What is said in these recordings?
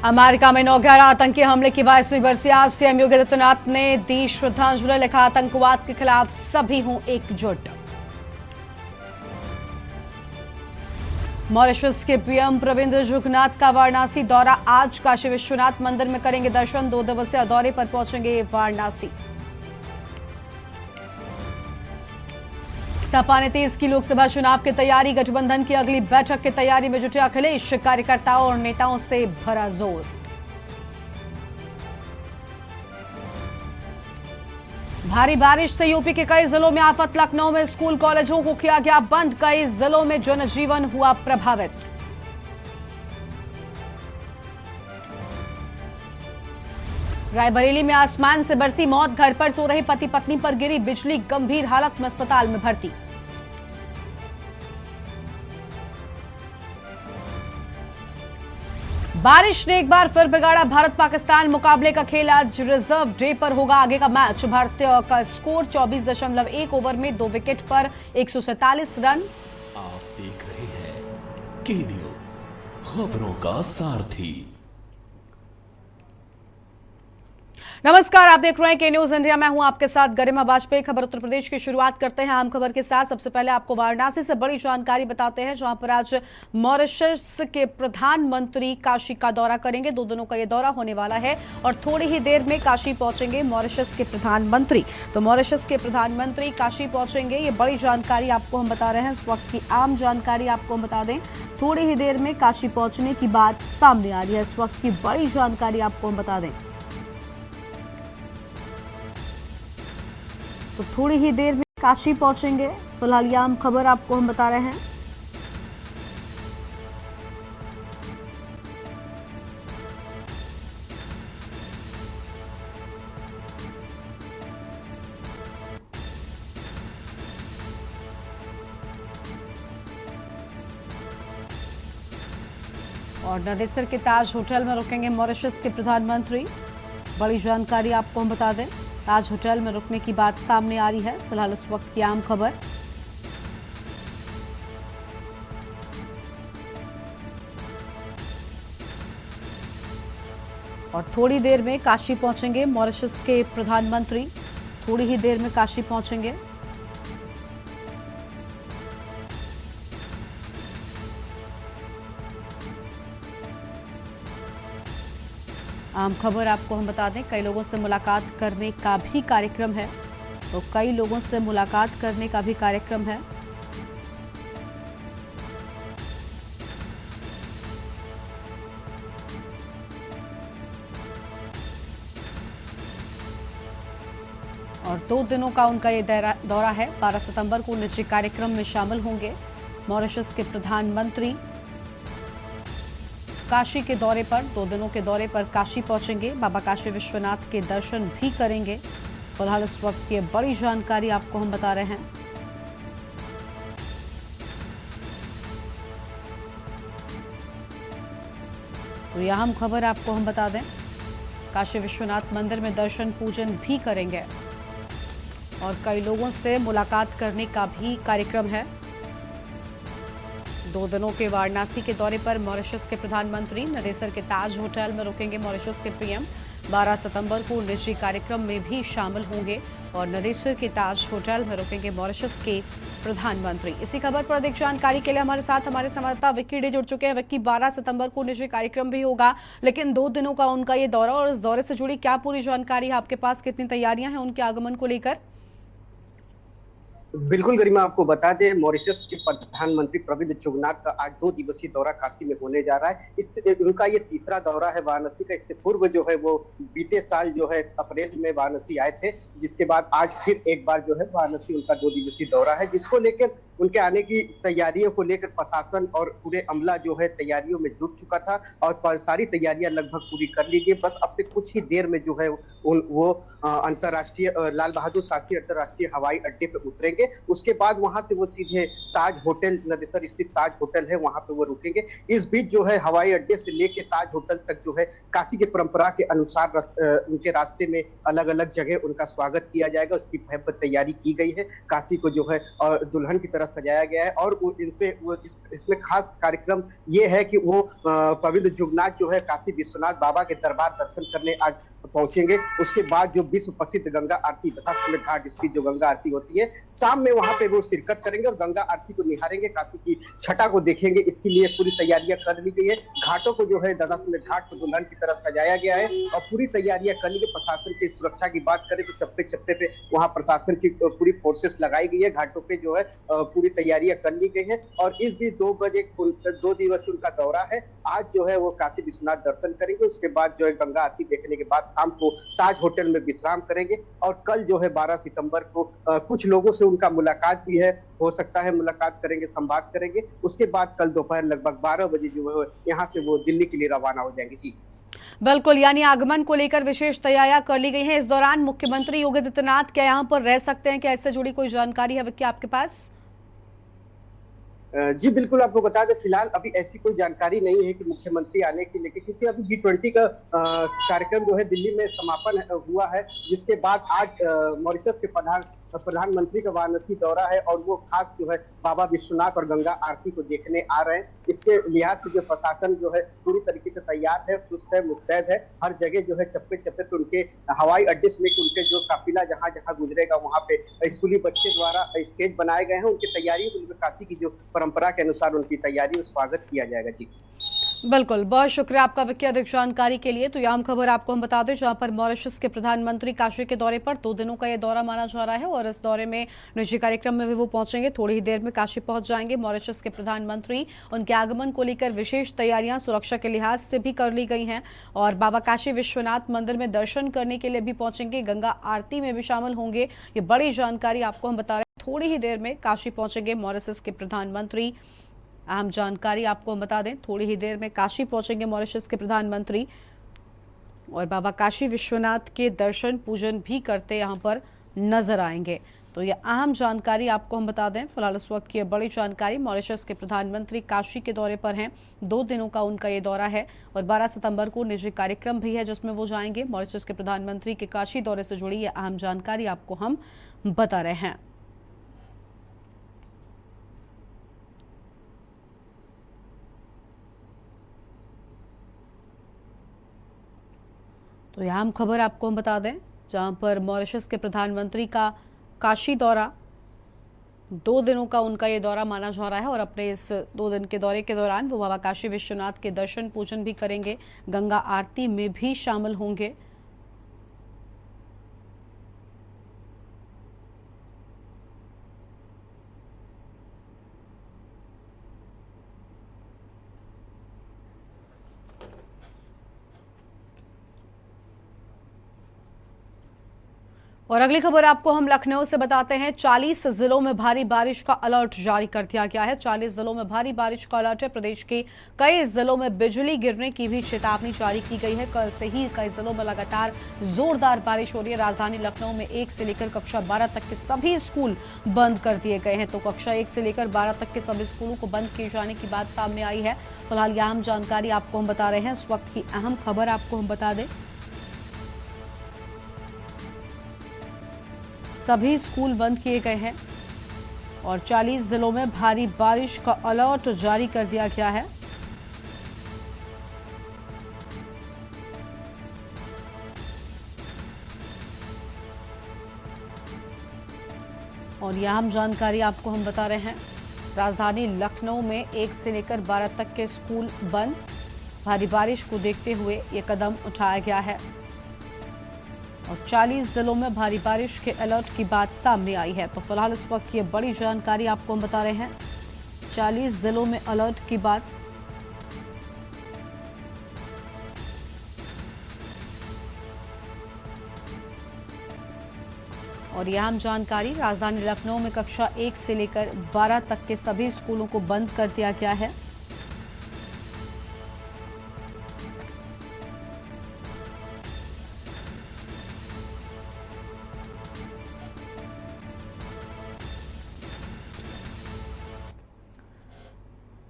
America में नौगैर आतंकी हमले की 22वीं बरसी आज सीएम योगी आदित्यनाथ ने दी श्रद्धांजलि। लिखा, आतंकवाद के खिलाफ सभी हों एकजुट। मॉरिशस के पीएम प्रविंद जुगनाथ का वाराणसी दौरा। आज काशी विश्वनाथ मंदिर में करेंगे दर्शन। 2 दिवसीय दौरे पर पहुंचेंगे वाराणसी। सपा ने 23 की लोकसभा चुनाव की तैयारी। गठबंधन की अगली बैठक की तैयारी में जुटे अखिलेश। कार्यकर्ताओं और नेताओं से भरा जोर। भारी बारिश से यूपी के कई जिलों में आफत। लखनऊ में स्कूल कॉलेजों को किया गया बंद। कई जिलों में जनजीवन हुआ प्रभावित। रायबरेली में आसमान से बरसी मौत। घर पर सो रहे पति पत्नी पर गिरी बिजली। गंभीर हालत में अस्पताल में भर्ती। बारिश ने एक बार फिर बिगाड़ा भारत पाकिस्तान मुकाबले का खेल। आज रिजर्व डे पर होगा आगे का मैच। भारतीय का स्कोर 24.1 ओवर में 2 विकेट पर 147 रन। आप देख रहे हैं के न्यूज, खबरों का सारथी। नमस्कार, आप देख रहे हैं के न्यूज इंडिया। मैं हूं आपके साथ गरिमा वाजपेयी। खबर उत्तर प्रदेश की शुरुआत करते हैं अहम खबर के साथ। सबसे पहले आपको वाराणसी से बड़ी जानकारी बताते हैं, जहां पर आज मॉरिशस के प्रधानमंत्री काशी का दौरा करेंगे। 2 दिनों का यह दौरा होने वाला है और थोड़ी ही देर में काशी पहुंचेंगे मॉरिशस के प्रधानमंत्री। तो मॉरिशस के प्रधानमंत्री काशी पहुंचेंगे, ये बड़ी जानकारी आपको हम बता रहे हैं। इस वक्त की आम जानकारी आपको हम बता दें, थोड़ी ही देर में काशी पहुंचने की बात सामने आ रही है। इस वक्त की बड़ी जानकारी आपको हम बता दें, तो थोड़ी ही देर में काशी पहुंचेंगे। फिलहाल यह आम खबर आपको हम बता रहे हैं। और नदेसर के ताज होटल में रुकेंगे मॉरिशस के प्रधानमंत्री। बड़ी जानकारी आपको हम बता दें, ताज होटल में रुकने की बात सामने आ रही है। फिलहाल इस वक्त की आम खबर। और थोड़ी देर में काशी पहुंचेंगे मॉरिशस के प्रधानमंत्री। थोड़ी ही देर में काशी पहुंचेंगे। आम खबर आपको हम बता दें, कई लोगों से मुलाकात करने का भी कार्यक्रम है। तो कई लोगों से मुलाकात करने का भी कार्यक्रम है। और 2 दिनों का उनका ये दौरा है। 12 सितंबर को निजी कार्यक्रम में शामिल होंगे मॉरिशस के प्रधानमंत्री। काशी के दौरे पर, 2 दिनों के दौरे पर काशी पहुंचेंगे। बाबा काशी विश्वनाथ के दर्शन भी करेंगे। फिलहाल इस वक्त की बड़ी जानकारी आपको हम बता रहे हैं। तो यह अहम खबर आपको हम बता दें, काशी विश्वनाथ मंदिर में दर्शन पूजन भी करेंगे और कई लोगों से मुलाकात करने का भी कार्यक्रम है। 2 दिनों के वाराणसी के दौरे पर मॉरिशस के प्रधानमंत्री नदेसर के ताज होटल में रुकेंगे मॉरिशस के पीएम। 12 सितंबर को निजी कार्यक्रम में भी शामिल होंगे और नदेसर के ताज होटल में रुकेंगे मॉरिशस के प्रधानमंत्री। इसी खबर पर अधिक जानकारी के लिए हमारे साथ हमारे संवाददाता विक्की डे जुड़ चुके हैं। विक्की, 12 सितंबर को निजी कार्यक्रम भी होगा, लेकिन 2 दिनों का उनका ये दौरा, और इस दौरे से जुड़ी क्या पूरी जानकारी है आपके पास? कितनी तैयारियां हैं उनके आगमन को लेकर? बिल्कुल गरिमा, आपको बता दें, मॉरिशस के प्रधानमंत्री प्रविंद जुगनाथ का आज 2 दिवसीय दौरा काशी में होने जा रहा है। उनका ये तीसरा दौरा है वाराणसी का। इससे पूर्व जो है वो बीते साल जो है अप्रैल में वाराणसी आए थे, जिसके बाद आज फिर एक बार जो है वाराणसी उनका 2 दिवसीय दौरा है, जिसको लेकर उनके आने की तैयारियों को लेकर प्रशासन और पूरे अमला जो है तैयारियों में जुट चुका था और सारी तैयारियां लगभग पूरी कर ली गई। बस अब से कुछ ही देर में जो है वो अंतर्राष्ट्रीय लाल बहादुर शास्त्री अंतर्राष्ट्रीय हवाई अड्डे पर उतरेंगे। उसके बाद वहां से वो सीधे ताज होटल, नदेसर स्थित ताज होटल है, वहां पे वो रुकेंगे। इस बीच जो है हवाई अड्डे से लेके ताज होटल तक जो है काशी की परंपरा के अनुसार उनके रास्ते में अलग अलग जगह उनका स्वागत किया जाएगा। उसकी भव्य तैयारी की गई है। काशी को जो है और दुल्हन की तरह सजाया गया है। और इसमें खास कार्यक्रम ये है कि वो प्रविंद जुगनाथ जो है काशी विश्वनाथ बाबा के दरबार दर्शन करने आज पहुंचेंगे। उसके बाद जो विश्व प्रसिद्ध गंगा आरती दशाश्वमेध घाट स्थित जो गंगा आरती होती है, शाम में वहां पे वो शिरकत करेंगे और गंगा आरती को निहारेंगे, काशी की छटा को देखेंगे। इसके लिए पूरी तैयारियां कर ली गई है। घाटों को जो है दशाश्वमेध घाट को दुल्हन की तरह सजाया गया है और पूरी तैयारियां कर ली गई। प्रशासन की सुरक्षा की बात करें तो चप्पे चप्पे पे वहां प्रशासन की पूरी फोर्सेस लगाई गई है। घाटों पे जो है पूरी तैयारियां कर ली गई है। और इस भी 2 बजे 2 दिवसीय उनका दौरा है। आज जो है वो काशी विश्वनाथ दर्शन करेंगे, उसके बाद जो है गंगा आरती देखने के बाद शाम को ताज होटल में विश्राम करेंगे। और कल जो है 12 सितंबर को कुछ लोगों से उनका मुलाकात भी है, हो सकता है मुलाकात करेंगे, संवाद करेंगे। उसके बाद कल दोपहर लगभग 12 बजे जो है यहाँ से वो दिल्ली के लिए रवाना हो जाएंगे। जी बिल्कुल, यानी आगमन को लेकर विशेष तैयारियां कर ली गई हैं। इस दौरान मुख्यमंत्री योगी आदित्यनाथ क्या यहाँ पर रह सकते हैं? क्या इससे जुड़ी कोई जानकारी है क्या आपके पास? जी बिल्कुल, आपको बता दें फिलहाल अभी ऐसी कोई जानकारी नहीं है कि मुख्यमंत्री आने के लेके, क्योंकि अभी G20 का कार्यक्रम जो है दिल्ली में समापन हुआ है, जिसके बाद आज मॉरिशस के प्रधानमंत्री का वाराणसी दौरा है और वो खास जो है बाबा विश्वनाथ और गंगा आरती को देखने आ रहे हैं। इसके लिहाज से जो प्रशासन जो है पूरी तरीके से तैयार है, चुस्त है, मुस्तैद है। हर जगह जो है चप्पे चप्पे पे उनके हवाई अड्डे में उनके जो काफिला जहां जहां गुजरेगा वहां पे स्कूली बच्चे द्वारा स्टेज बनाए गए हैं। उनकी तैयारी, काशी की जो परंपरा के अनुसार उनकी तैयारी, स्वागत किया जाएगा। जी बिल्कुल, बहुत शुक्रिया आपका विकी अधिक जानकारी के लिए। तो यह खबर आपको हम बता दें, जहां पर मॉरिशस के प्रधानमंत्री काशी के दौरे पर 2 दिनों का ये दौरा माना जा रहा है और इस दौरे में निजी कार्यक्रम में भी वो पहुंचेंगे। थोड़ी ही देर में काशी पहुंच जाएंगे मॉरिशस के प्रधानमंत्री। उनके आगमन को लेकर विशेष तैयारियां सुरक्षा के लिहाज से भी कर ली गई हैं और बाबा काशी विश्वनाथ मंदिर में दर्शन करने के लिए भी पहुंचेंगे, गंगा आरती में भी शामिल होंगे। ये बड़ी जानकारी आपको हम बता रहे हैं। थोड़ी ही देर में काशी पहुंचेंगे मॉरिशस के प्रधानमंत्री। अहम जानकारी आपको हम बता दें, थोड़ी ही देर में काशी पहुंचेंगे मॉरिशस के प्रधानमंत्री और बाबा काशी विश्वनाथ के दर्शन पूजन भी करते यहां पर नजर आएंगे। तो ये अहम जानकारी आपको हम बता दें। फिलहाल इस वक्त की बड़ी जानकारी, मॉरिशस के प्रधानमंत्री काशी के दौरे पर हैं। 2 दिनों का उनका ये दौरा है और 12 सितंबर को निजी कार्यक्रम भी है जिसमें वो जाएंगे। मॉरिशस के प्रधानमंत्री के काशी दौरे से जुड़ी ये अहम जानकारी आपको हम बता रहे हैं। तो यहाँ हम खबर आपको हम बता दें, जहां पर मॉरिशस के प्रधानमंत्री का काशी दौरा, 2 दिनों का उनका ये दौरा माना जा रहा है और अपने इस 2 दिन के दौरे के दौरान वो बाबा काशी विश्वनाथ के दर्शन पूजन भी करेंगे, गंगा आरती में भी शामिल होंगे। और अगली खबर आपको हम लखनऊ से बताते हैं। 40 जिलों में भारी बारिश का अलर्ट जारी कर दिया गया है। 40 जिलों में भारी बारिश का अलर्ट है। प्रदेश के कई जिलों में बिजली गिरने की भी चेतावनी जारी की गई है। कल से ही कई जिलों में लगातार जोरदार बारिश हो रही है। राजधानी लखनऊ में 1 से लेकर कक्षा 12 तक के सभी स्कूल बंद कर दिए गए हैं। तो कक्षा 1 से लेकर 12 तक के सभी स्कूलों को बंद किए जाने की बात सामने आई है। फिलहाल यह अहम जानकारी आपको हम बता रहे हैं। इस वक्त की अहम खबर आपको हम बता दें, सभी स्कूल बंद किए गए हैं और 40 जिलों में भारी बारिश का अलर्ट जारी कर दिया गया है। और यह अहम जानकारी आपको हम बता रहे हैं। राजधानी लखनऊ में 1 से लेकर 12 तक के स्कूल बंद। भारी बारिश को देखते हुए ये कदम उठाया गया है और 40 जिलों में भारी बारिश के अलर्ट की बात सामने आई है। तो फिलहाल इस वक्त ये बड़ी जानकारी आपको हम बता रहे हैं। 40 जिलों में अलर्ट की बात। और यह अहम जानकारी, राजधानी लखनऊ में कक्षा 1 से लेकर 12 तक के सभी स्कूलों को बंद कर दिया गया है।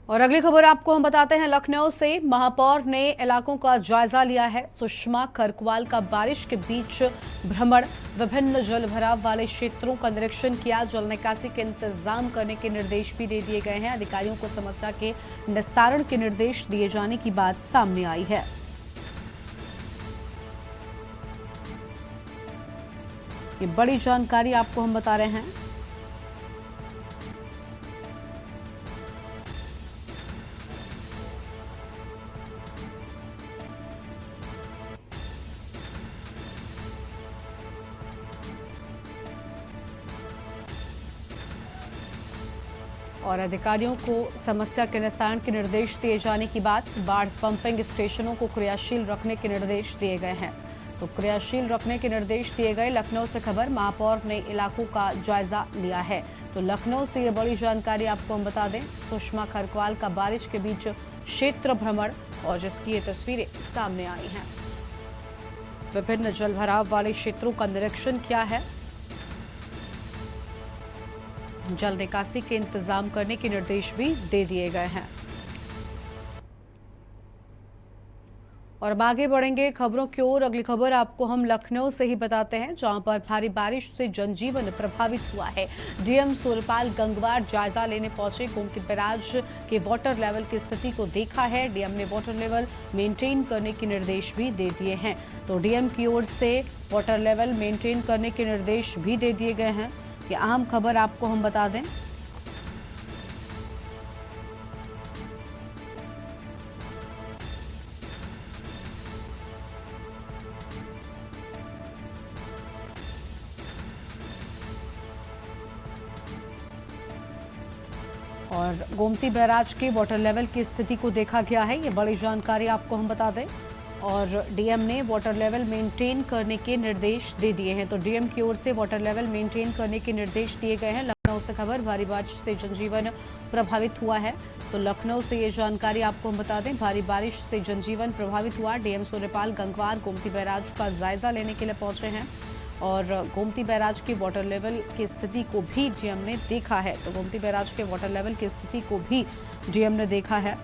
और अगली खबर आपको हम बताते हैं लखनऊ से। महापौर ने इलाकों का जायजा लिया है। सुषमा खरकवाल का बारिश के बीच भ्रमण, विभिन्न जल भराव वाले क्षेत्रों का निरीक्षण किया। जल निकासी के इंतजाम करने के निर्देश भी दे दिए गए हैं। अधिकारियों को समस्या के निस्तारण के निर्देश दिए जाने की बात सामने आई है। ये बड़ी जानकारी आपको हम बता रहे हैं। और अधिकारियों को समस्या के निस्तारण के निर्देश दिए जाने की बात। बाढ़ पंपिंग स्टेशनों को क्रियाशील रखने के निर्देश दिए गए हैं। तो क्रियाशील रखने के निर्देश दिए गए। लखनऊ से खबर, महापौर ने इलाकों का जायजा लिया है। तो लखनऊ से ये बड़ी जानकारी आपको हम बता दें। सुषमा खरकवाल का बारिश के बीच क्षेत्र भ्रमण और जिसकी ये तस्वीरें सामने आई हैं। विभिन्न जल भराव वाले क्षेत्रों का निरीक्षण किया है। जल निकासी के इंतजाम करने के निर्देश भी दे दिए गए हैं। और अब आगे बढ़ेंगे खबरों की ओर। अगली खबर आपको हम लखनऊ से ही बताते हैं, जहां पर भारी बारिश से जनजीवन प्रभावित हुआ है। डीएम सूर्यपाल गंगवार जायजा लेने पहुंचे। गोमती बैराज के वाटर लेवल की स्थिति को देखा है। डीएम ने वाटर लेवल मेंटेन करने के निर्देश भी दे दिए हैं। तो डीएम की ओर से वाटर लेवल मेंटेन करने के निर्देश भी दे दिए गए हैं। ये अहम खबर आपको हम बता दें। और गोमती बैराज के वाटर लेवल की स्थिति को देखा गया है। ये बड़ी जानकारी आपको हम बता दें। और डीएम ने वाटर लेवल मेंटेन करने के निर्देश दे दिए हैं। तो डीएम की ओर से वाटर लेवल मेंटेन करने के निर्देश दिए गए हैं। लखनऊ से खबर, भारी बारिश से जनजीवन प्रभावित हुआ है। तो लखनऊ से ये जानकारी आपको हम बता दें। भारी बारिश से जनजीवन प्रभावित हुआ। डीएम सूर्यपाल गंगवार गोमती बैराज का जायजा लेने के लिए पहुंचे हैं और गोमती बैराज के वाटर लेवल की स्थिति को भी डीएम ने देखा है। तो गोमती बैराज के वाटर लेवल की स्थिति को भी डीएम ने देखा है।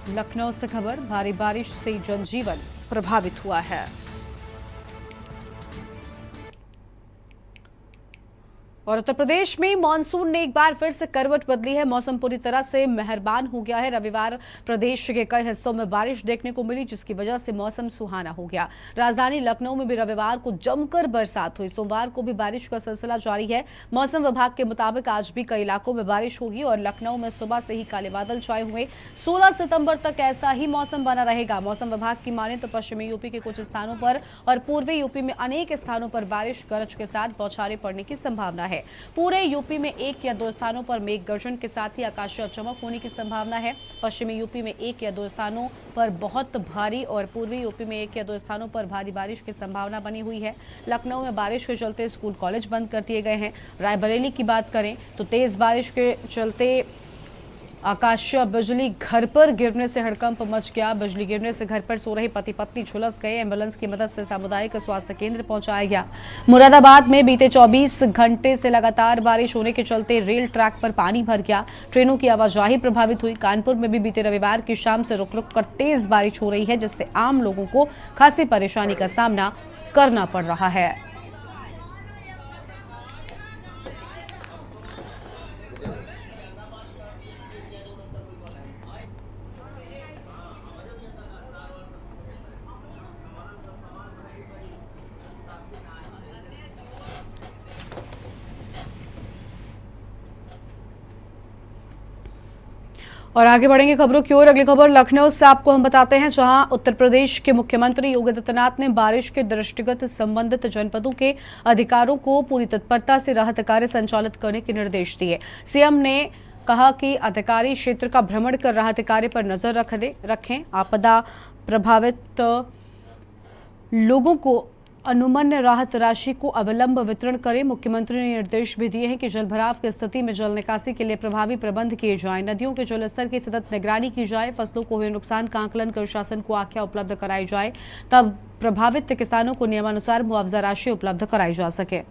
लखनऊ से खबर, भारी बारिश से जनजीवन प्रभावित हुआ है। और उत्तर प्रदेश में मानसून ने एक बार फिर से करवट बदली है। मौसम पूरी तरह से मेहरबान हो गया है। रविवार प्रदेश के कई हिस्सों में बारिश देखने को मिली, जिसकी वजह से मौसम सुहाना हो गया। राजधानी लखनऊ में भी रविवार को जमकर बरसात हुई। सोमवार को भी बारिश का सिलसिला जारी है। मौसम विभाग के मुताबिक आज भी कई इलाकों में बारिश होगी और लखनऊ में सुबह से ही काले बादल छाए हुए। 16 सितंबर तक ऐसा ही मौसम बना रहेगा। मौसम विभाग की माने तो पश्चिमी यूपी के कुछ स्थानों पर और पूर्वी यूपी में अनेक स्थानों पर बारिश गरज के साथ बौछारें पड़ने की संभावना है। पूरे यूपी में 1 या 2 स्थानों पर मेघ गर्जन के साथ ही आकाशीय चमक होने की संभावना है। पश्चिमी यूपी में 1 या 2 स्थानों पर बहुत भारी और पूर्वी यूपी में 1 या 2 स्थानों पर भारी बारिश की संभावना बनी हुई है। लखनऊ में बारिश के चलते स्कूल कॉलेज बंद कर दिए गए हैं। रायबरेली की बात करें तो तेज बारिश के चलते आकाशीय बिजली घर पर गिरने से हड़कंप मच गया। बिजली गिरने से घर पर सो रहे पति पत्नी झुलस गए। एम्बुलेंस की मदद से सामुदायिक स्वास्थ्य केंद्र पहुंचाया गया। मुरादाबाद में बीते 24 घंटे से लगातार बारिश होने के चलते रेल ट्रैक पर पानी भर गया। ट्रेनों की आवाजाही प्रभावित हुई। कानपुर में भी बीते रविवार की शाम से रुक रुक कर तेज बारिश हो रही है, जिससे आम लोगों को खासी परेशानी का सामना करना पड़ रहा है। और आगे बढ़ेंगे खबरों की ओर। अगली खबर लखनऊ से आपको हम बताते हैं, जहां उत्तर प्रदेश के मुख्यमंत्री योगी आदित्यनाथ ने बारिश के दृष्टिगत संबंधित जनपदों के अधिकारियों को पूरी तत्परता से राहत कार्य संचालित करने के निर्देश दिए। सीएम ने कहा कि अधिकारी क्षेत्र का भ्रमण कर राहत कार्य पर नजर रखें। आपदा प्रभावित लोगों को अनुमन्य राहत राशि को अविलंब वितरण करें। मुख्यमंत्री ने निर्देश भी दिए हैं कि जल भराव की स्थिति में जल निकासी के लिए प्रभावी प्रबंध किए जाएं। नदियों के जलस्तर की सतत निगरानी की जाए। फसलों को हुए नुकसान का आकलन कर शासन को आख्या उपलब्ध कराई जाए, तब प्रभावित किसानों को नियमानुसार मुआवजा राशि उपलब्ध कराई जा सके।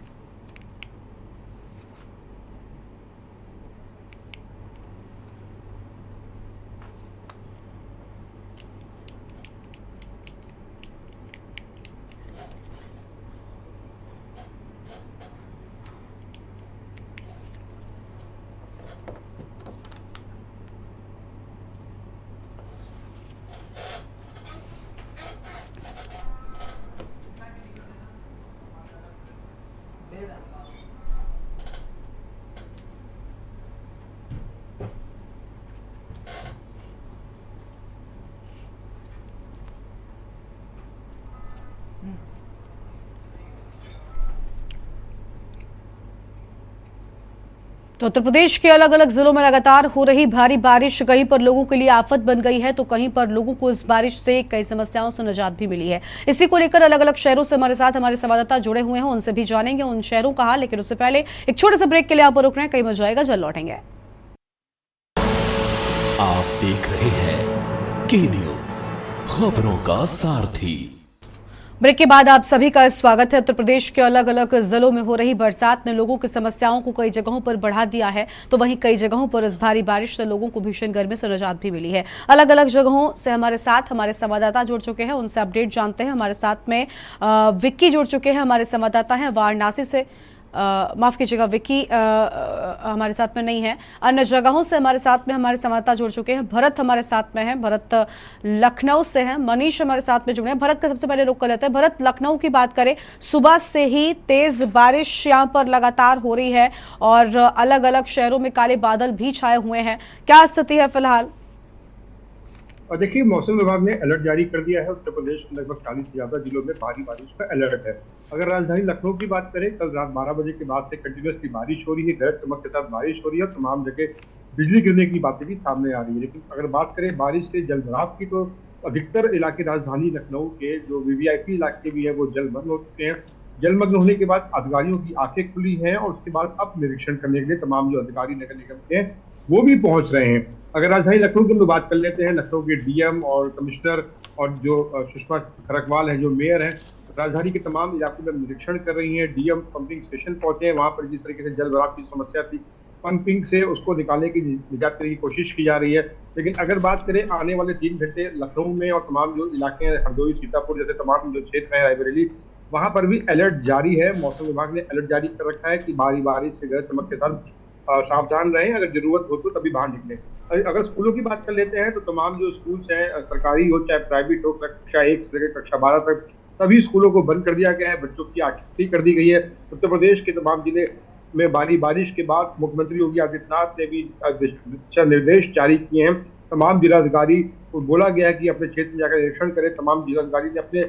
तो उत्तर प्रदेश के अलग अलग जिलों में लगातार हो रही भारी बारिश कहीं पर लोगों के लिए आफत बन गई है तो कहीं पर लोगों को इस बारिश से कई समस्याओं से निजात भी मिली है। इसी को लेकर अलग अलग शहरों से हमारे साथ हमारे संवाददाता जुड़े हुए हैं, उनसे भी जानेंगे उन शहरों का हाल। लेकिन उससे पहले एक छोटे से ब्रेक के लिए आप रुक रहे हैं, कहीं मत जाएगा, जल्द लौटेंगे। आप देख रहे हैं के न्यूज, खबरों का सारथी। ब्रेक के बाद आप सभी का स्वागत है। उत्तर प्रदेश के अलग अलग जिलों में हो रही बरसात ने लोगों की समस्याओं को कई जगहों पर बढ़ा दिया है तो वहीं कई जगहों पर इस भारी बारिश से लोगों को भीषण गर्मी से निजात भी मिली है। अलग अलग जगहों से हमारे साथ हमारे संवाददाता जुड़ चुके हैं, उनसे अपडेट जानते हैं। हमारे साथ में विक्की जुड़ चुके हैं, हमारे संवाददाता हैं वाराणसी से। माफ कीजिएगा, विक्की हमारे साथ में नहीं है। अन्य जगहों से हमारे साथ में हमारे संवाददाता जुड़ चुके हैं। भरत हमारे साथ में है, भरत लखनऊ से है। मनीष हमारे साथ में जुड़े हैं। भरत का सबसे पहले रुख कर लेते हैं। भरत, लखनऊ की बात करें, सुबह से ही तेज बारिश यहाँ पर लगातार हो रही है और अलग अलग शहरों में काले बादल भी छाए हुए हैं, क्या स्थिति है फिलहाल? और देखिए, मौसम विभाग ने अलर्ट जारी कर दिया है। उत्तर प्रदेश के लगभग 40 से ज्यादा जिलों में भारी बारिश का अलर्ट है। अगर राजधानी लखनऊ की बात करें, कल रात 12 बजे के बाद से कंटिन्यूसली बारिश हो रही है, गरज चमक के साथ बारिश हो रही है और तमाम जगह बिजली गिरने की बातें भी सामने आ रही है। लेकिन अगर बात करें बारिश से जलभराव की, तो अधिकतर इलाके राजधानी लखनऊ के जो वीवीआईपी इलाके भी है वो जलमग्न हो चुके हैं। जलमग्न होने के बाद अधिकारियों की आंखें खुली हैं और उसके बाद अब निरीक्षण करने के लिए तमाम जो अधिकारी नगर निगम के हैं वो भी पहुंच रहे हैं। अगर राजधानी लखनऊ की हम बात कर लेते हैं, लखनऊ के डीएम और कमिश्नर और जो सुषमा खरकवाल है, जो मेयर है, राजधानी के तमाम इलाकों में निरीक्षण कर रही हैं। डीएम पंपिंग स्टेशन पहुंचे हैं, वहां पर जिस तरीके से जल भराव की समस्या थी, पंपिंग से उसको निकालने की निजात करने की कोशिश की जा रही है। लेकिन अगर बात करें आने वाले 3 घंटे लखनऊ में और तमाम जो इलाके हैं, हरदोई, सीतापुर जैसे तमाम जो क्षेत्र हैं, रायबरेली, वहां पर भी अलर्ट जारी है। मौसम विभाग ने अलर्ट जारी कर रखा है कि भारी बारिश से गरज चमक के साथ सावधान रहें, अगर जरूरत हो तो तभी बाहर निकलें। अगर स्कूलों की बात कर लेते हैं तो तमाम जो स्कूल्स हैं, सरकारी हो चाहे प्राइवेट हो, कक्षा 1 से लेकर कक्षा 12 तक सभी स्कूलों को बंद कर दिया गया है। बच्चों की छुट्टी कर दी गई है। उत्तर प्रदेश के तमाम जिले में भारी बारिश के बाद मुख्यमंत्री योगी आदित्यनाथ ने भी दिशा निर्देश जारी किए हैं। तमाम जिलाधिकारी को बोला गया है कि अपने क्षेत्र में जाकर निरीक्षण करें। तमाम जिलाधिकारी ने अपने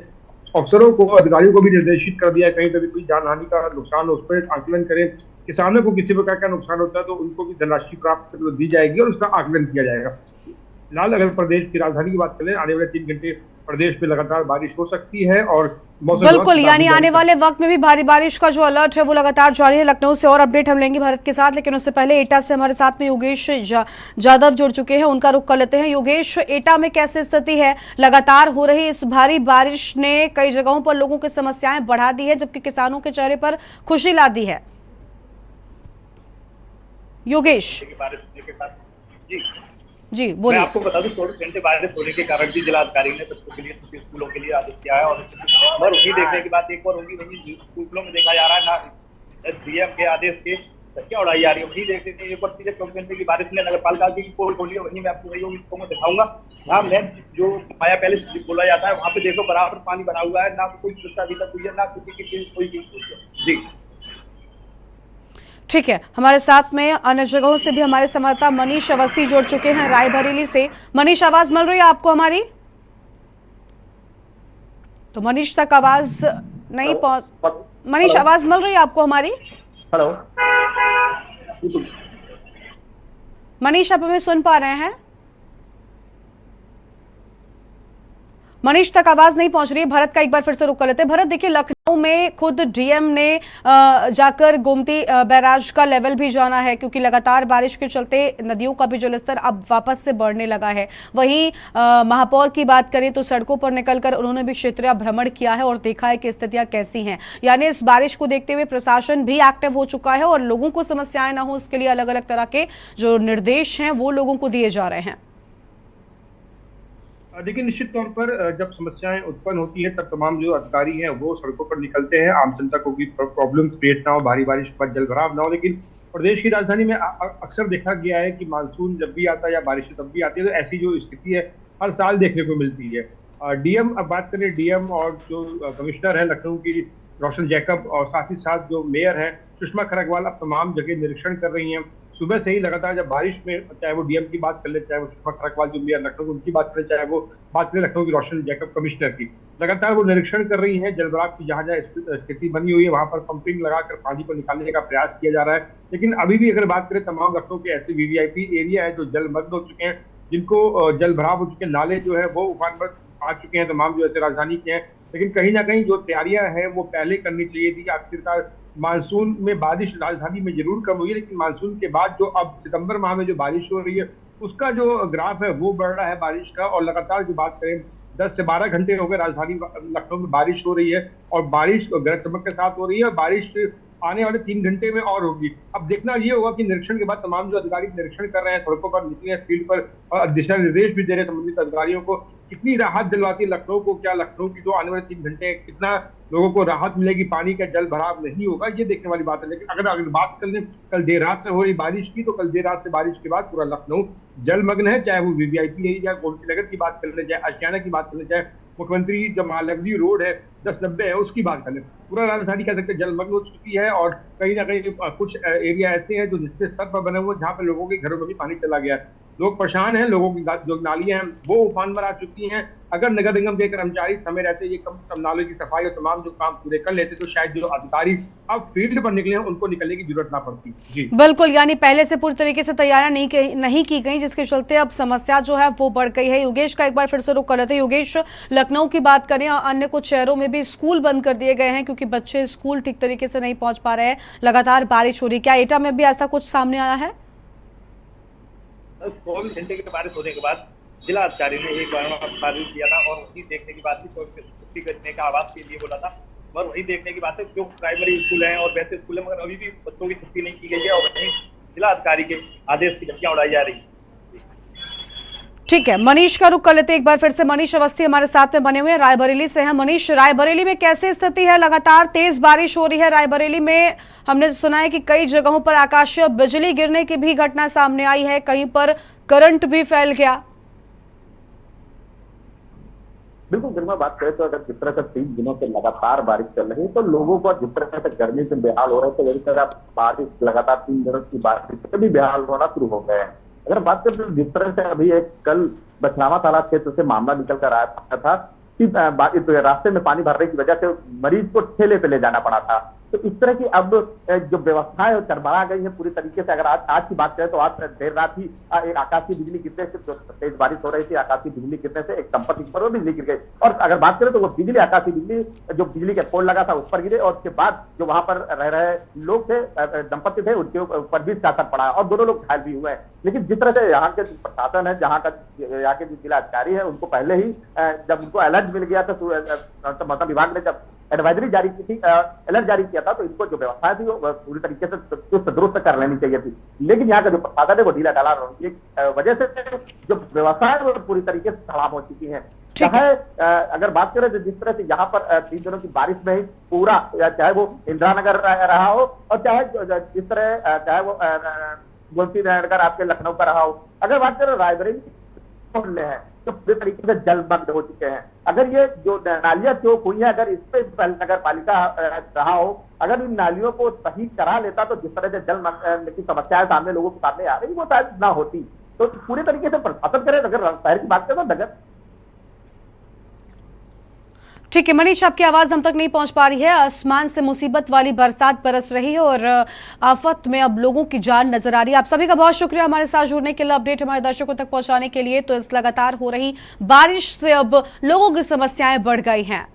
अफसरों को, अधिकारियों को भी निर्देशित कर दिया है, कहीं पर भी कोई जान हानि का नुकसान हो उस पर आकलन करें। किसानों को किसी प्रकार का नुकसान होता है तो उनको भी धनराशि प्राप्त दी जाएगी और उसका आकलन किया जाएगा। फिलहाल अगर प्रदेश की राजधानी की बात करें, आने वाले 3 घंटे प्रदेश में लगातार बारिश हो सकती है और मौसम बिल्कुल, यानी आने वाले वक्त में भी भारी बारिश का जो अलर्ट है वो लगातार जारी है। लखनऊ से और अपडेट हम लेंगे भारत के साथ, लेकिन उससे पहले एटा से हमारे साथ में योगेश जाधव जुड़ चुके हैं, उनका रुख कर लेते हैं। योगेश, एटा में कैसी स्थिति है? लगातार हो रही इस भारी बारिश ने कई जगहों पर लोगों की समस्याएं बढ़ा दी है, जबकि किसानों के चेहरे पर खुशी ला दी है। योगेश जी बोलिए। मैं आपको बता दूं, 24 घंटे बारिश होने के कारण भी जिलाधिकारी ने बच्चों के लिए सभी स्कूलों के लिए आदेश किया है और वही देखने की बात एक और होगी, वही स्कूलों में देखा जा रहा है ना डीएम के आदेश के क्या उड़ाई जा रही है। वही देखते हैं, एक बार 24 घंटे की बारिश में नगर पालिका की पोल खोली है, वहीं मैं आपको वही को दिखाऊंगा। वहाँ में जो माया पैलेस बोला जाता है, वहाँ पे देखो बराबर पानी बना हुआ है, ना कोई व्यवस्था अभी तक हुई है, ना किसी की कोई चीज हुई है। जी ठीक है, हमारे साथ में अन्य जगहों से भी हमारे संवाददाता मनीष अवस्थी जुड़ चुके हैं रायबरेली से। मनीष, आवाज मिल रही है आपको हमारी? तो मनीष तक आवाज नहीं पहुंच। मनीष, आवाज मिल रही है आपको हमारी? हेलो मनीष, आप हमें सुन पा रहे हैं? मनीष तक आवाज नहीं पहुंच रही है। भरत का एक बार फिर से रुक कर लेते हैं। भरत, देखिए, लखनऊ में खुद डीएम ने जाकर गोमती बैराज का लेवल भी जाना है, क्योंकि लगातार बारिश के चलते नदियों का भी जलस्तर अब वापस से बढ़ने लगा है। वहीं महापौर की बात करें तो सड़कों पर निकलकर उन्होंने भी क्षेत्रीय भ्रमण किया है और देखा है कि स्थितियां कैसी हैं। यानी इस बारिश को देखते हुए प्रशासन भी एक्टिव हो चुका है और लोगों को समस्याएं ना हो, उसके लिए अलग अलग तरह के जो निर्देश हैं वो लोगों को दिए जा रहे हैं। देखिए, निश्चित तौर पर जब समस्याएं उत्पन्न होती है तब तमाम जो अधिकारी हैं वो सड़कों पर निकलते हैं, आम जनता को भी प्रॉब्लम क्रिएट ना हो, भारी बारिश पर जलभराव ना हो। लेकिन प्रदेश की राजधानी में अक्सर देखा गया है कि मानसून जब भी आता है या बारिश तब भी आती है, तो ऐसी जो स्थिति है हर साल देखने को मिलती है। डीएम, अब बात करें डीएम और जो कमिश्नर है लखनऊ की रोशन जैकब, और साथ ही साथ जो मेयर है सुषमा खरकवाल, अब तमाम जगह निरीक्षण कर रही हैं। सुबह से ही लगातार जब बारिश में, चाहे वो डीएम की बात कर ले, चाहे वो सुषमा खरकवाल जो मेयर लखनऊ उनकी बात करें, चाहे वो बात करें लखनऊ की रोशन जैकब कमिश्नर की, लगातार वो निरीक्षण कर रही है। जलभराव की जहां जहां स्थिति बनी हुई है वहां पर पंपिंग लगाकर पानी को निकालने का प्रयास किया जा रहा है। लेकिन अभी भी अगर बात करें तमाम लखनऊ के ऐसे वीवीआईपी एरिया है जो जलमग्न हो चुके हैं, जिनको जलभराव हो चुके, नाले जो है वो उफान पर आ चुके हैं, तमाम जो ऐसे राजधानी के हैं। लेकिन कहीं ना कहीं जो तैयारियां हैं वो पहले करनी चाहिए थी। आखिरकार मानसून में बारिश राजधानी में जरूर कम हुई है, लेकिन मानसून के बाद जो अब सितंबर माह में जो बारिश हो रही है उसका जो ग्राफ है वो बढ़ रहा है बारिश का। और लगातार जो बात करें 10 से 12 घंटे हो गए राजधानी लखनऊ में बारिश हो रही है, और बारिश गरज चमक के साथ हो रही है, और बारिश आने वाले 3 घंटे में और होगी। अब देखना ये होगा कि निरीक्षण के बाद तमाम जो अधिकारी निरीक्षण कर रहे हैं, सड़कों पर निकले हैं, फील्ड पर, और दिशा निर्देश भी दे रहे हैं संबंधित अधिकारियों को, कितनी राहत दिलवाती है लखनऊ को। क्या लखनऊ की जो आने वाले 3 घंटे कितना लोगों को राहत मिलेगी, पानी का जल भराव नहीं होगा, ये देखने वाली बात है। लेकिन अगर बात कर लें कल देर रात से हो रही बारिश की, तो कल देर रात से बारिश के बाद पूरा लखनऊ जलमग्न है। चाहे वो वीवीआईपी एरिया, गोमती नगर की बात कर ले, चाहे आशियाना की बात कर ले, चाहे मुख्यमंत्री जो महालक्ष्मी रोड है 1090 है उसकी बात कर ले, पूरा राजधानी कह सकते हैं जलमग्न हो चुकी है। और कहीं ना कहीं कुछ एरिया ऐसे हैं जो निचले स्तर पर बने हुए, जहाँ पे लोगों के घरों में भी पानी चला गया है, लोग परेशान हैं, लोगों की जो नालियां हैं वो उफान पर आ चुकी हैं। अगर नगर निगम के कर्मचारी समय रहते ये कम नालों की सफाई और तमाम जो काम पूरे कर लेते, तो शायद जो अधिकारी अब फील्ड पर निकले हैं उनको निकलने की जरूरत ना पड़ती। जी बिल्कुल, यानी पहले से पूरी तरीके से तैयारियां नहीं की गई, जिसके चलते अब समस्या जो है वो बढ़ गई है। योगेश का एक बार फिर से रुख कर लेते हैं। योगेश, लखनऊ की बात करें, अन्य कुछ शहरों में भी स्कूल बंद कर दिए गए हैं क्योंकि बच्चे स्कूल ठीक तरीके से नहीं पहुंच पा रहे हैं, लगातार बारिश हो रही है। क्या एटा में भी ऐसा कुछ सामने आया है? 24 घंटे की बारिश होने के बाद जिला अधिकारी ने एक बार किया था, और वही देखने की बात थी, छुट्टी करने का आवाज के लिए बोला था, और वही देखने की बात है जो प्राइमरी स्कूल हैं और वैसे स्कूल है, मगर अभी भी बच्चों की छुट्टी नहीं की गई है, और वहीं जिला अधिकारी के आदेश की धज्जियां उड़ाई जा रही है। ठीक है, मनीष का रुख कर लेते हैं एक बार फिर से। मनीष अवस्थी हमारे साथ में बने हुए हैं, रायबरेली से हैं। मनीष, रायबरेली में कैसी स्थिति है? लगातार तेज बारिश हो रही है रायबरेली में, हमने सुना है कि कई जगहों पर आकाशीय बिजली गिरने की भी घटना सामने आई है, कहीं पर करंट भी फैल गया। बिल्कुल, जब मैं बात करें तो अगर जिस तरह से 3 दिनों से लगातार बारिश चल रही है, तो लोगों को जिस तरह से गर्मी से बेहाल हो रहे थे, वही तरह बारिश लगातार 3 दिनों की बारिश से भी बेहाल होना शुरू हो गए हैं। अगर बात करें तो जिस तरह से अभी एक कल बछनावा तालाब क्षेत्र से मामला निकल कर आया था कि रास्ते में पानी भरने की वजह से मरीज को ठेले पे ले जाना पड़ा था, तो इस तरह की अब जो व्यवस्थाएं चरमरा गई है पूरी तरीके से। अगर आज की बात करें तो आज देर रात ही एक आकाशीय बिजली गिरने से, जो तेज बारिश हो रही थी, आकाशीय बिजली गिरने से एक दंपति पर बिजली गिर गई। और अगर बात करें तो वो बिजली, आकाशीय बिजली जो बिजली के पोल लगा था उस पर गिरे, और उसके बाद जो वहां पर रह रहे लोग थे, दंपति थे, उनके ऊपर भी असर पड़ा, और दोनों लोग घायल भी हुए हैं। लेकिन जिस तरह से यहाँ के प्रशासन है, यहाँ के जो जिला अधिकारी है, उनको पहले ही जब उनको अलर्ट मिल गया था, मौसम विभाग ने जब एडवाइजरी जारी की थी, अलर्ट जारी किया था, तो इनको जो व्यवस्था थी वो पूरी तरीके से चुस्त दुरुस्त कर लेनी चाहिए थी। लेकिन यहाँ का जो प्रशासन है वो ढीला ढाला वजह से जो व्यवस्था है वो पूरी तरीके से खराब हो चुकी है। चाहे अगर बात करें तो जिस तरह से यहाँ पर 3 दिनों की बारिश में ही पूरा, चाहे वो इंदिरा नगर रहा हो, और चाहे जिस तरह चाहे वो गोमती नगर आपके लखनऊ का रहा हो, अगर बात करें रायबरेली है तो पूरे तरीके से जलमग्न हो चुके हैं। अगर ये जो नालियां चौक हुई है, अगर इस पे नगर पालिका रहा हो, अगर इन नालियों को सही करा लेता, तो जिस तरह से जल की समस्याएं सामने लोगों के सामने आ रही वो शायद ना होती। तो पूरे तरीके से प्रशासन करे। अगर शहर की बात करें तो नगर। ठीक है मनीष, आपकी आवाज हम तक नहीं पहुंच पा रही है। आसमान से मुसीबत वाली बरसात बरस रही है और आफत में अब लोगों की जान नजर आ रही है। आप सभी का बहुत शुक्रिया हमारे साथ जुड़ने के लिए, अपडेट हमारे दर्शकों तक पहुंचाने के लिए। तो इस लगातार हो रही बारिश से अब लोगों की समस्याएं बढ़ गई हैं।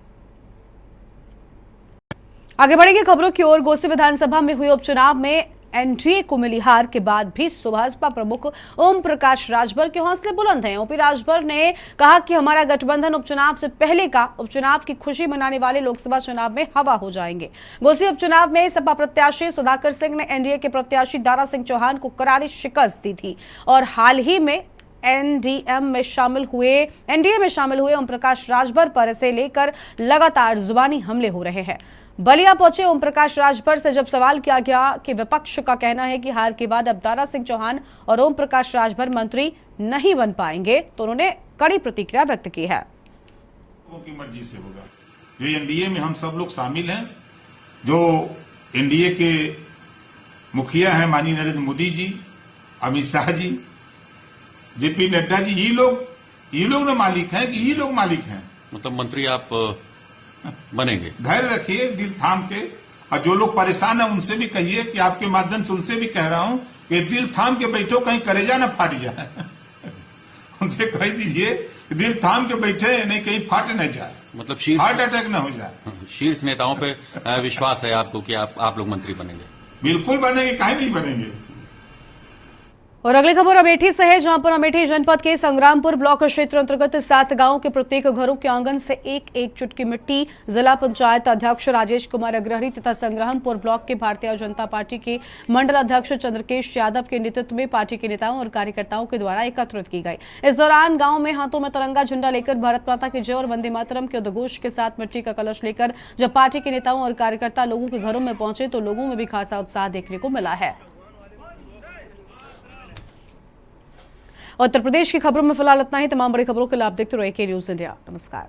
आगे बढ़ेंगे खबरों की ओर। घोसी विधानसभा में हुए उपचुनाव में एनडीए को मिली हार के बाद भी सुभाषपा प्रमुख ओम प्रकाश राजभर के हौसले बुलंद हैं। ओपी राजभर ने कहा कि हमारा गठबंधन उपचुनाव से पहले का उपचुनाव की खुशी मनाने वाले लोकसभा चुनाव में हवा हो जाएंगे। घोसी उपचुनाव में सपा प्रत्याशी सुधाकर सिंह ने एनडीए के प्रत्याशी दारा सिंह चौहान को करारी शिकस्त दी थी और हाल ही में एनडीए में शामिल हुए ओम प्रकाश राजभर पर इसे लेकर लगातार जुबानी हमले हो रहे हैं। बलिया पहुंचे ओम प्रकाश राजभर से जब सवाल किया गया कि विपक्ष का कहना है कि हार के बाद अब दारा सिंह चौहान और ओम प्रकाश राजभर मंत्री नहीं बन पाएंगे, तो उन्होंने कड़ी प्रतिक्रिया व्यक्त की है। लोगों की मर्जी से होगा। जो एनडीए में हम सब लोग शामिल हैं, जो एनडीए के मुखिया हैं माननीय नरेंद्र मोदी जी, अमित शाह जी, जेपी नड्डा जी, ये लोग ना मालिक हैं कि ये लोग मालिक हैं। मतलब मंत्री आप बनेंगे? धैर्य रखिए, दिल थाम के, और जो लोग परेशान हैं उनसे भी कहिए कि आपके माध्यम से उनसे भी कह रहा हूं कि दिल थाम के बैठो, कहीं कलेजा ना फाट जाए। उनसे कह दीजिए दिल थाम के बैठे, नहीं कहीं फाट न जाए, मतलब हार्ट अटैक ना हो जाए। शीर्ष नेताओं पे विश्वास है आपको कि आप लोग मंत्री बनेंगे? बिल्कुल बनेंगे, काहे नहीं बनेंगे। और अगली खबर अमेठी से है, जहां पर अमेठी जनपद के संग्रामपुर ब्लॉक क्षेत्र अंतर्गत 7 गांवों के प्रत्येक घरों के आंगन से एक एक चुटकी मिट्टी जिला पंचायत अध्यक्ष राजेश कुमार अग्रहरी तथा संग्रामपुर ब्लॉक के भारतीय जनता पार्टी के मंडल अध्यक्ष चंद्रकेश यादव के नेतृत्व में पार्टी के नेताओं और कार्यकर्ताओं के द्वारा एकत्रित की गई। इस दौरान गाँव में हाथों में तिरंगा झंडा लेकर भारत माता की जय और वंदे मातरम के उद्घोष के साथ मिट्टी का कलश लेकर जब पार्टी के नेताओं और कार्यकर्ता लोगों के घरों में पहुंचे तो लोगों में भी खासा उत्साह देखने को मिला है। उत्तर प्रदेश की खबरों में फिलहाल इतना ही। तमाम बड़ी खबरों के लिए आप देखते रहिए के न्यूज़ इंडिया। नमस्कार।